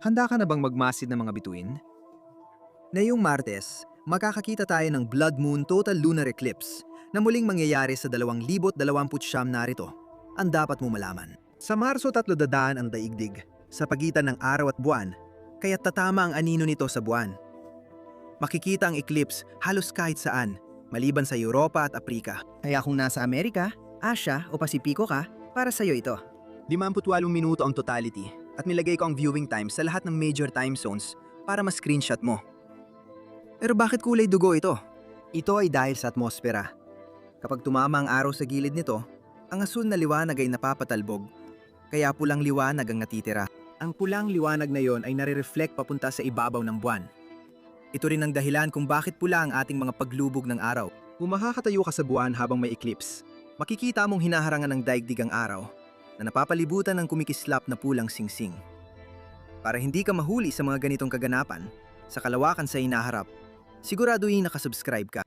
Handa ka na bang magmasid ng mga bituin? Ngayong Martes, makakakita tayo ng Blood Moon Total Lunar Eclipse na muling mangyayari sa 2029 narito. Ang dapat mo malaman. Sa Marso 3 dadaan ang daigdig sa pagitan ng araw at buwan, kaya tatama ang anino nito sa buwan. Makikita ang eclipse halos kahit saan, maliban sa Europa at Aprika. Kaya kung nasa Amerika, Asia o Pasipiko ka, para sa'yo ito. 58 minuto ang totality at nilagay ko ang viewing time sa lahat ng major time zones para ma-screenshot mo. Pero bakit kulay dugo ito? Ito ay dahil sa atmosfera. Kapag tumama ang araw sa gilid nito, ang asul na liwanag ay napapatalbog, kaya pulang liwanag ang natitira. Ang pulang liwanag na yon ay nare-reflect papunta sa ibabaw ng buwan. Ito rin ang dahilan kung bakit pula ang ating mga paglubog ng araw. Kung makakatayo ka sa buwan habang may eclipse, makikita mong hinaharangan ng daigdig ang araw na napapalibutan ng kumikislap na pulang singsing. Para hindi ka mahuli sa mga ganitong kaganapan, sa kalawakan sa hinaharap, siguraduhin nakasubscribe ka.